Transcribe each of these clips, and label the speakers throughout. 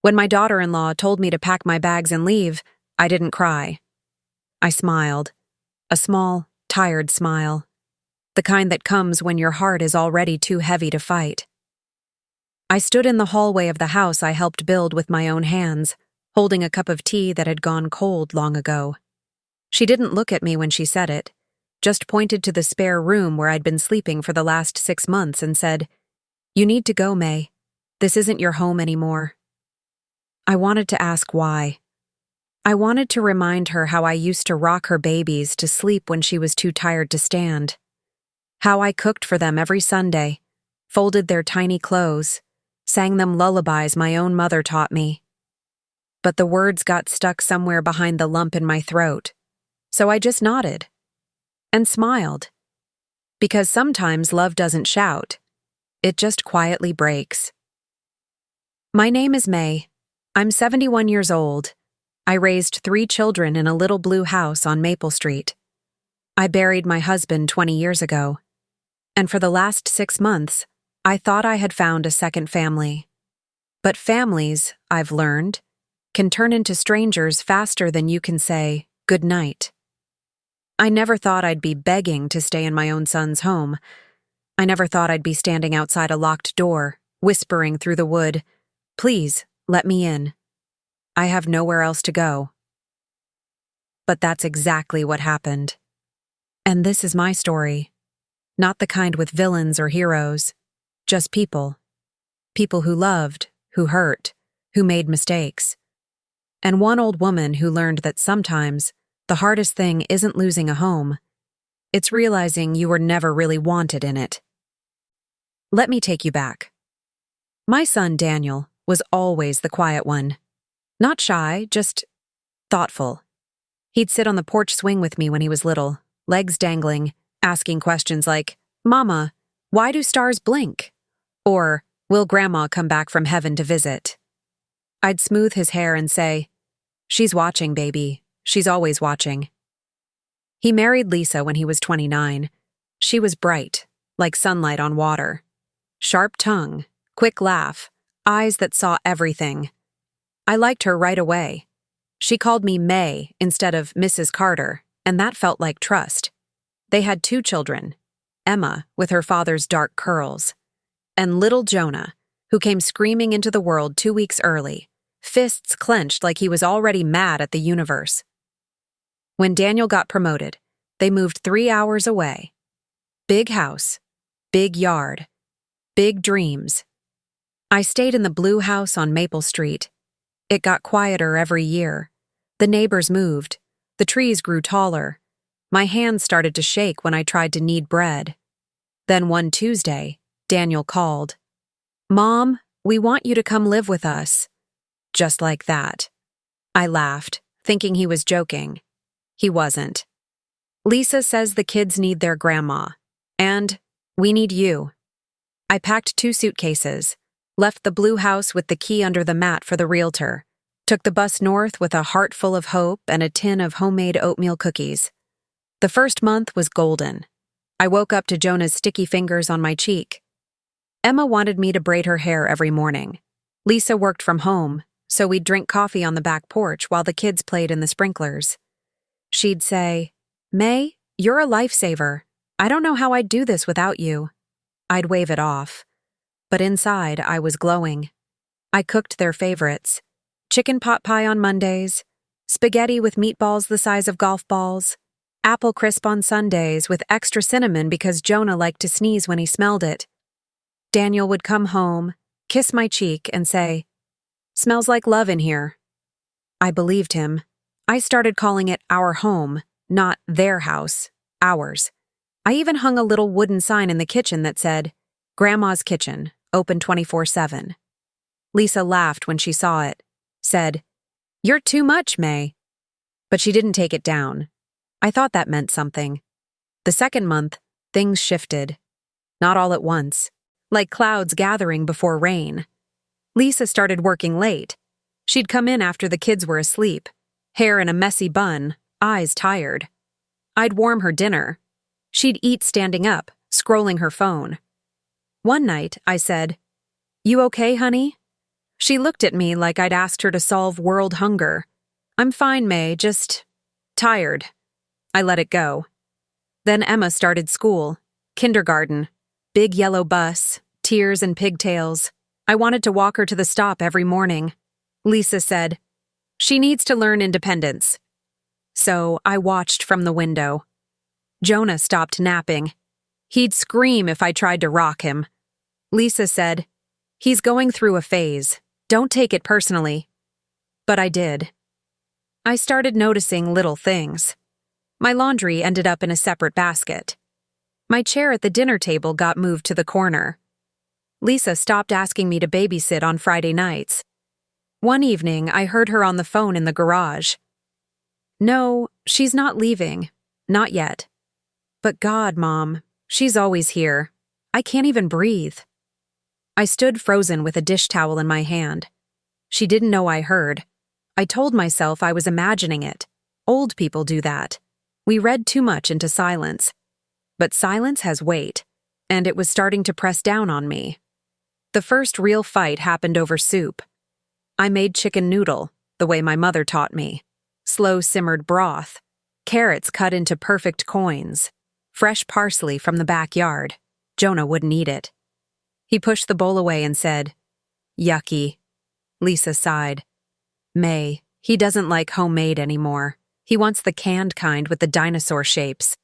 Speaker 1: When my daughter-in-law told me to pack my bags and leave, I didn't cry. I smiled. A small, tired smile. The kind that comes when your heart is already too heavy to fight. I stood in the hallway of the house I helped build with my own hands, holding a cup of tea that had gone cold long ago. She didn't look at me when she said it, just pointed to the spare room where I'd been sleeping for the last 6 months and said, "You need to go, May. This isn't your home anymore." I wanted to ask why. I wanted to remind her how I used to rock her babies to sleep when she was too tired to stand. How I cooked for them every Sunday, folded their tiny clothes, sang them lullabies my own mother taught me. But the words got stuck somewhere behind the lump in my throat, so I just nodded and smiled. Because sometimes love doesn't shout, it just quietly breaks. My name is May. I'm 71 years old. I raised 3 children in a little blue house on Maple Street. I buried my husband 20 years ago, and for the last 6 months, I thought I had found a second family. But families, I've learned, can turn into strangers faster than you can say, "Good night." I never thought I'd be begging to stay in my own son's home. I never thought I'd be standing outside a locked door, whispering through the wood, "Please, let me in. I have nowhere else to go." But that's exactly what happened. And this is my story. Not the kind with villains or heroes, just people. People who loved, who hurt, who made mistakes. And one old woman who learned that sometimes the hardest thing isn't losing a home, it's realizing you were never really wanted in it. Let me take you back. My son Daniel was always the quiet one. Not shy, just thoughtful. He'd sit on the porch swing with me when he was little, legs dangling, asking questions like, "Mama, why do stars blink?" Or, "Will Grandma come back from heaven to visit?" I'd smooth his hair and say, "She's watching, baby. She's always watching." He married Lisa when he was 29. She was bright, like sunlight on water. Sharp tongue, quick laugh, eyes that saw everything. I liked her right away. She called me May instead of Mrs. Carter, and that felt like trust. They had 2 children, Emma, with her father's dark curls, and little Jonah, who came screaming into the world 2 weeks early, fists clenched like he was already mad at the universe. When Daniel got promoted, they moved 3 hours away. Big house, big yard, big dreams. I stayed in the blue house on Maple Street. It got quieter every year. The neighbors moved. The trees grew taller. My hands started to shake when I tried to knead bread. Then one Tuesday, Daniel called. "Mom, we want you to come live with us." Just like that. I laughed, thinking he was joking. He wasn't. Lisa says the kids need their grandma. And we need you. I packed 2 suitcases, left the blue house with the key under the mat for the realtor, took the bus north with a heart full of hope and a tin of homemade oatmeal cookies. The first month was golden. I woke up to Jonah's sticky fingers on my cheek. Emma wanted me to braid her hair every morning. Lisa worked from home, so we'd drink coffee on the back porch while the kids played in the sprinklers. She'd say, "May, you're a lifesaver. I don't know how I'd do this without you." I'd wave it off. But inside, I was glowing. I cooked their favorites. Chicken pot pie on Mondays, spaghetti with meatballs the size of golf balls, apple crisp on Sundays with extra cinnamon because Jonah liked to sneeze when he smelled it. Daniel would come home, kiss my cheek, and say, "Smells like love in here." I believed him. I started calling it our home, not their house, ours. I even hung a little wooden sign in the kitchen that said, "Grandma's Kitchen, open 24/7. Lisa laughed when she saw it, said, "You're too much, May." But she didn't take it down. I thought that meant something. The second month, things shifted. Not all at once, like clouds gathering before rain. Lisa started working late. She'd come in after the kids were asleep, hair in a messy bun, eyes tired. I'd warm her dinner. She'd eat standing up, scrolling her phone. One night, I said, "You okay, honey?" She looked at me like I'd asked her to solve world hunger. I'm fine, May, just tired. I let it go. Then Emma started school, kindergarten, big yellow bus, tears and pigtails. I wanted to walk her to the stop every morning. Lisa said, "She needs to learn independence." So I watched from the window. Jonah stopped napping. He'd scream if I tried to rock him. Lisa said, "He's going through a phase. Don't take it personally." But I did. I started noticing little things. My laundry ended up in a separate basket. My chair at the dinner table got moved to the corner. Lisa stopped asking me to babysit on Friday nights. One evening, I heard her on the phone in the garage. "No, she's not leaving. Not yet. But God, Mom, she's always here. I can't even breathe." I stood frozen with a dish towel in my hand. She didn't know I heard. I told myself I was imagining it. Old people do that. We read too much into silence. But silence has weight, and it was starting to press down on me. The first real fight happened over soup. I made chicken noodle, the way my mother taught me. Slow simmered broth, carrots cut into perfect coins, fresh parsley from the backyard. Jonah wouldn't eat it. He pushed the bowl away and said, "Yucky." Lisa sighed. "May, he doesn't like homemade anymore. He wants the canned kind with the dinosaur shapes."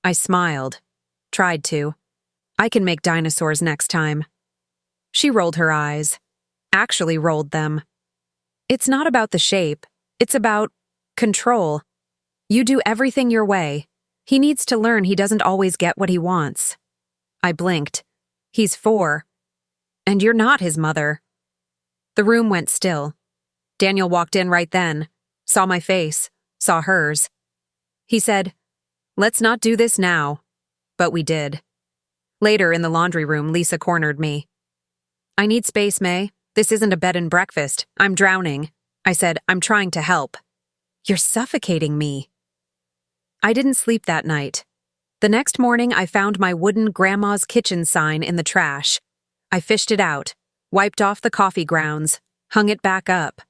Speaker 1: I smiled. Tried to. "I can make dinosaurs next time." She rolled her eyes. Actually rolled them. "It's not about the shape. It's about control. You do everything your way. He needs to learn he doesn't always get what he wants." I blinked. "He's 4. And you're not his mother." The room went still. Daniel walked in right then, saw my face, saw hers. He said, "Let's not do this now." But we did. Later in the laundry room, Lisa cornered me. "I need space, May. This isn't a bed and breakfast. I'm drowning." I said, "I'm trying to help." "You're suffocating me." I didn't sleep that night. The next morning, I found my wooden grandma's kitchen sign in the trash. I fished it out, wiped off the coffee grounds, hung it back up.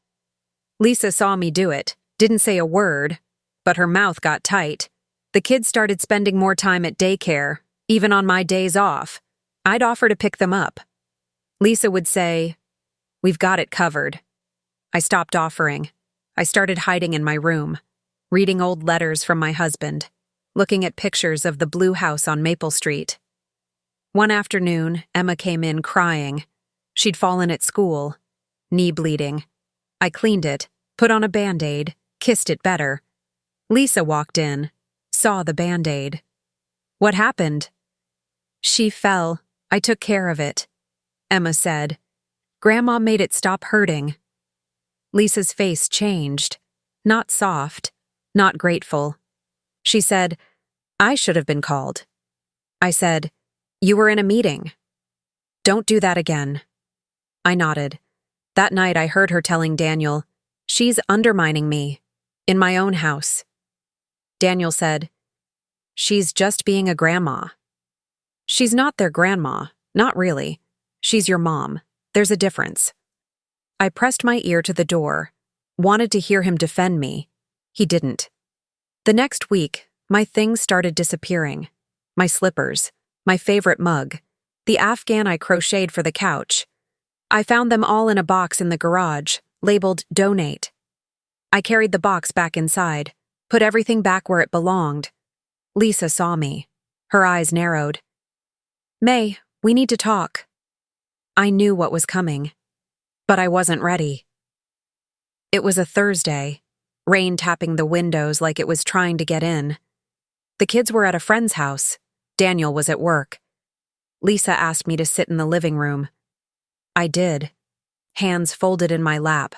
Speaker 1: Lisa saw me do it, didn't say a word, but her mouth got tight. The kids started spending more time at daycare, even on my days off. I'd offer to pick them up. Lisa would say, "We've got it covered." I stopped offering. I started hiding in my room, reading old letters from my husband, looking at pictures of the blue house on Maple Street. One afternoon, Emma came in crying. She'd fallen at school, knee bleeding. I cleaned it, put on a Band-Aid, kissed it better. Lisa walked in, saw the Band-Aid. "What happened?" "She fell. I took care of it." Emma said, "Grandma made it stop hurting." Lisa's face changed, not soft, not grateful. She said, "I should have been called." I said, "You were in a meeting." "Don't do that again." I nodded. That night I heard her telling Daniel, "She's undermining me, in my own house." Daniel said, "She's just being a grandma." "She's not their grandma, not really. She's your mom. There's a difference." I pressed my ear to the door, wanted to hear him defend me. He didn't. The next week, my things started disappearing. My slippers, my favorite mug, the Afghan I crocheted for the couch. I found them all in a box in the garage, labeled "Donate." I carried the box back inside, put everything back where it belonged. Lisa saw me. Her eyes narrowed. "May, we need to talk." I knew what was coming, but I wasn't ready. It was a Thursday, rain tapping the windows like it was trying to get in. The kids were at a friend's house. Daniel was at work. Lisa asked me to sit in the living room. I did, hands folded in my lap,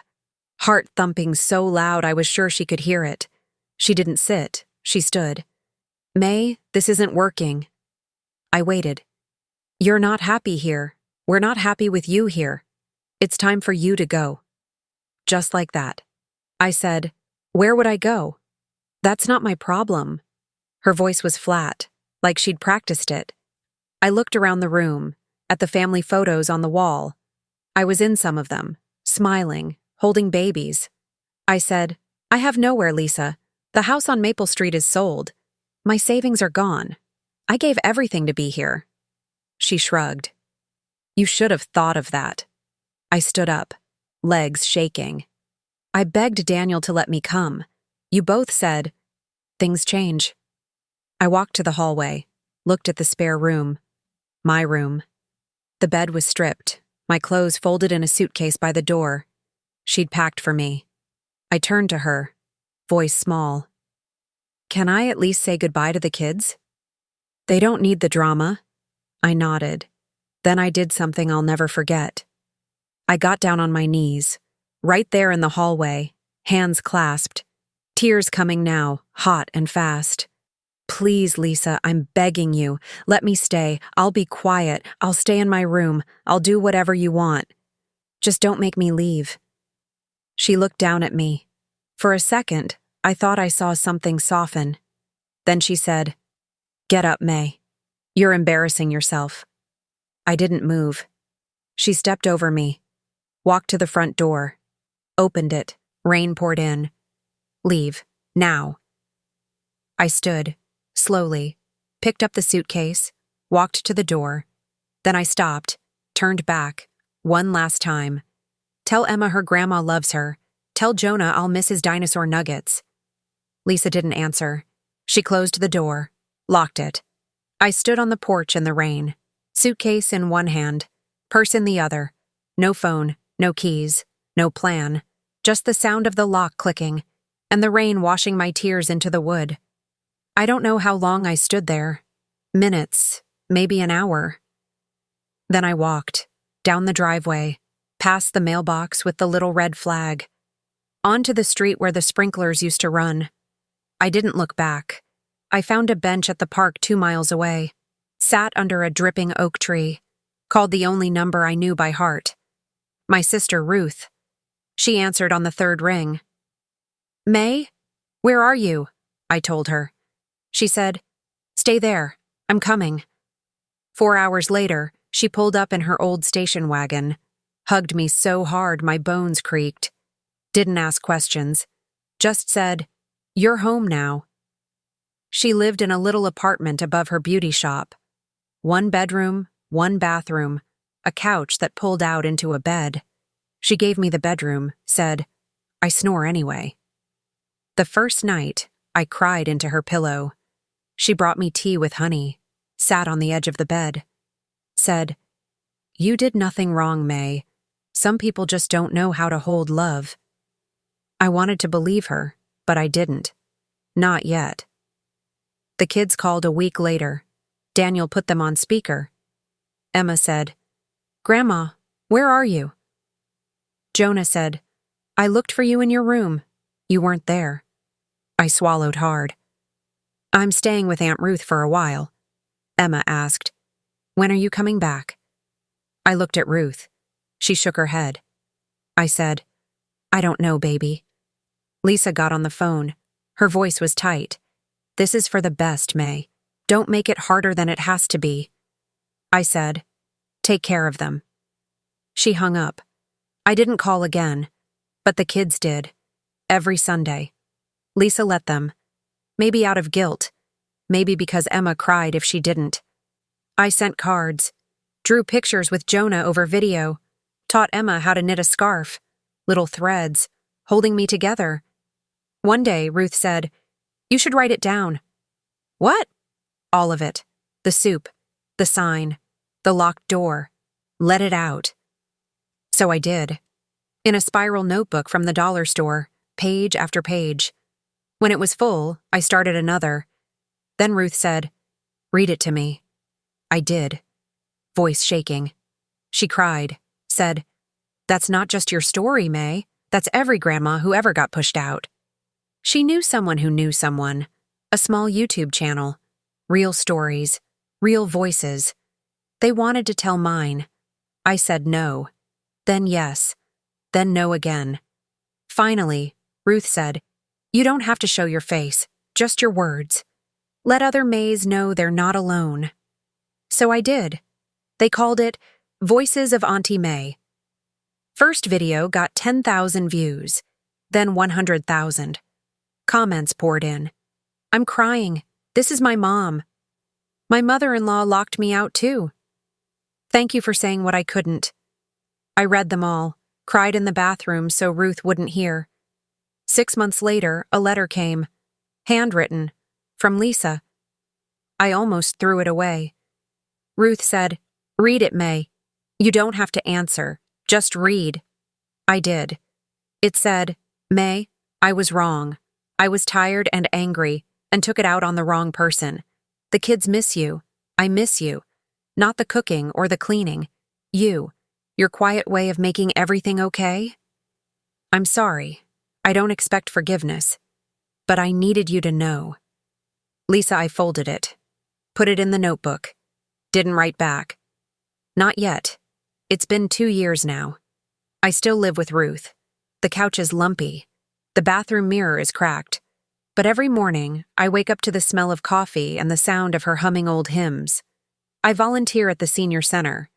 Speaker 1: heart thumping so loud I was sure she could hear it. She didn't sit, she stood. "May, this isn't working." I waited. "You're not happy here. We're not happy with you here. It's time for you to go." Just like that. I said, "Where would I go?" "That's not my problem." Her voice was flat, like she'd practiced it. I looked around the room, at the family photos on the wall. I was in some of them, smiling, holding babies. I said, I have nowhere, Lisa. The house on Maple Street is sold. My savings are gone. I gave everything to be here. She shrugged. You should have thought of that. I stood up, legs shaking. I begged Daniel to let me come. You both said, things change. I walked to the hallway, looked at the spare room. My room. The bed was stripped, my clothes folded in a suitcase by the door. She'd packed for me. I turned to her, voice small. Can I at least say goodbye to the kids? They don't need the drama. I nodded. Then I did something I'll never forget. I got down on my knees, right there in the hallway, hands clasped, tears coming now, hot and fast. Please, Lisa, I'm begging you. Let me stay. I'll be quiet. I'll stay in my room. I'll do whatever you want. Just don't make me leave. She looked down at me. For a second, I thought I saw something soften. Then she said, Get up, May. You're embarrassing yourself. I didn't move. She stepped over me, walked to the front door, opened it. Rain poured in. Leave, now. I stood, slowly, picked up the suitcase, walked to the door. Then I stopped, turned back, one last time. Tell Emma her grandma loves her. Tell Jonah I'll miss his dinosaur nuggets. Lisa didn't answer. She closed the door, locked it. I stood on the porch in the rain, suitcase in one hand, purse in the other. No phone, no keys, no plan, just the sound of the lock clicking, and the rain washing my tears into the wood. I don't know how long I stood there. Minutes, maybe an hour. Then I walked, down the driveway, past the mailbox with the little red flag, onto the street where the sprinklers used to run. I didn't look back. I found a bench at the park 2 miles away, sat under a dripping oak tree, called the only number I knew by heart. My sister, Ruth. She answered on the 3rd ring. May? Where are you? I told her. She said, Stay there. I'm coming. 4 hours later, she pulled up in her old station wagon, hugged me so hard my bones creaked. Didn't ask questions. Just said, You're home now. She lived in a little apartment above her beauty shop. 1 bedroom, 1 bathroom, a couch that pulled out into a bed. She gave me the bedroom, said, I snore anyway. The first night, I cried into her pillow. She brought me tea with honey, sat on the edge of the bed, said, You did nothing wrong, May. Some people just don't know how to hold love. I wanted to believe her, but I didn't. Not yet. The kids called a week later. Daniel put them on speaker. Emma said, Grandma, where are you? Jonah said, I looked for you in your room. You weren't there. I swallowed hard. I'm staying with Aunt Ruth for a while. Emma asked, When are you coming back? I looked at Ruth. She shook her head. I said, I don't know, baby. Lisa got on the phone. Her voice was tight. This is for the best, May. Don't make it harder than it has to be. I said, Take care of them. She hung up. I didn't call again, but the kids did. Every Sunday. Lisa let them. Maybe out of guilt. Maybe because Emma cried if she didn't. I sent cards. Drew pictures with Jonah over video. Taught Emma how to knit a scarf. Little threads. Holding me together. One day, Ruth said, You should write it down. What? All of it. The soup. The sign. The locked door. Let it out. So I did. In a spiral notebook from the dollar store, page after page. When it was full, I started another. Then Ruth said, Read it to me. I did. Voice shaking. She cried, said, That's not just your story, May. That's every grandma who ever got pushed out. She knew someone who knew someone. A small YouTube channel. Real stories. Real voices. They wanted to tell mine. I said no. Then yes. Then no again. Finally, Ruth said, You don't have to show your face, just your words. Let other Mays know they're not alone. So I did. They called it Voices of Auntie May. First video got 10,000 views, then 100,000. Comments poured in. I'm crying. This is my mom. My mother-in-law locked me out too. Thank you for saying what I couldn't. I read them all, cried in the bathroom so Ruth wouldn't hear. 6 months later, a letter came, handwritten, from Lisa. I almost threw it away. Ruth said, "Read it, May. You don't have to answer. Just read." I did. It said, "May, I was wrong. I was tired and angry and took it out on the wrong person. The kids miss you. I miss you. Not the cooking or the cleaning. You. Your quiet way of making everything okay. I'm sorry. I don't expect forgiveness. But I needed you to know." Lisa, I folded it. Put it in the notebook. Didn't write back. Not yet. It's been 2 years now. I still live with Ruth. The couch is lumpy. The bathroom mirror is cracked. But every morning, I wake up to the smell of coffee and the sound of her humming old hymns. I volunteer at the senior center.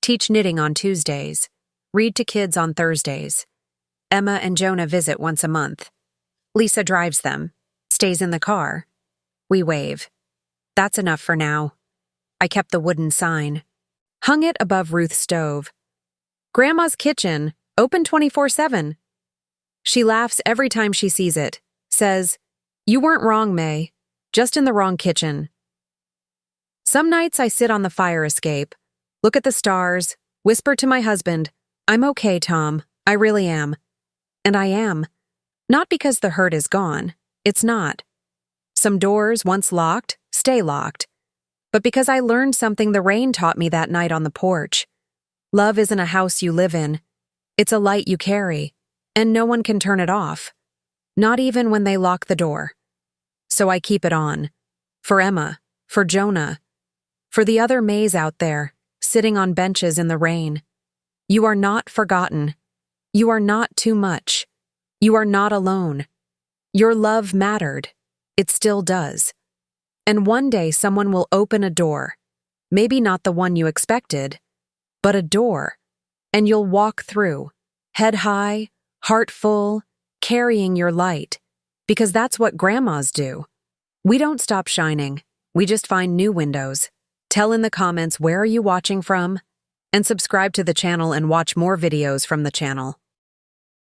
Speaker 1: Teach knitting on Tuesdays. Read to kids on Thursdays. Emma and Jonah visit once a month. Lisa drives them. Stays in the car. We wave. That's enough for now. I kept the wooden sign. Hung it above Ruth's stove. Grandma's kitchen, open 24/7. She laughs every time she sees it. Says, "You weren't wrong, May. Just in the wrong kitchen." Some nights I sit on the fire escape, look at the stars, whisper to my husband, "I'm okay, Tom. I really am." And I am. Not because the hurt is gone. It's not. Some doors, once locked, stay locked. But because I learned something the rain taught me that night on the porch. Love isn't a house you live in. It's a light you carry, and no one can turn it off. Not even when they lock the door. So I keep it on. For Emma, for Jonah, for the other Mays out there, sitting on benches in the rain. You are not forgotten. You are not too much. You are not alone. Your love mattered. It still does. And one day someone will open a door. Maybe not the one you expected, but a door. And you'll walk through, head high, heart full, carrying your light. Because that's what grandmas do. We don't stop shining. We just find new windows. Tell in the comments where are you watching from, and subscribe to the channel and watch more videos from the channel.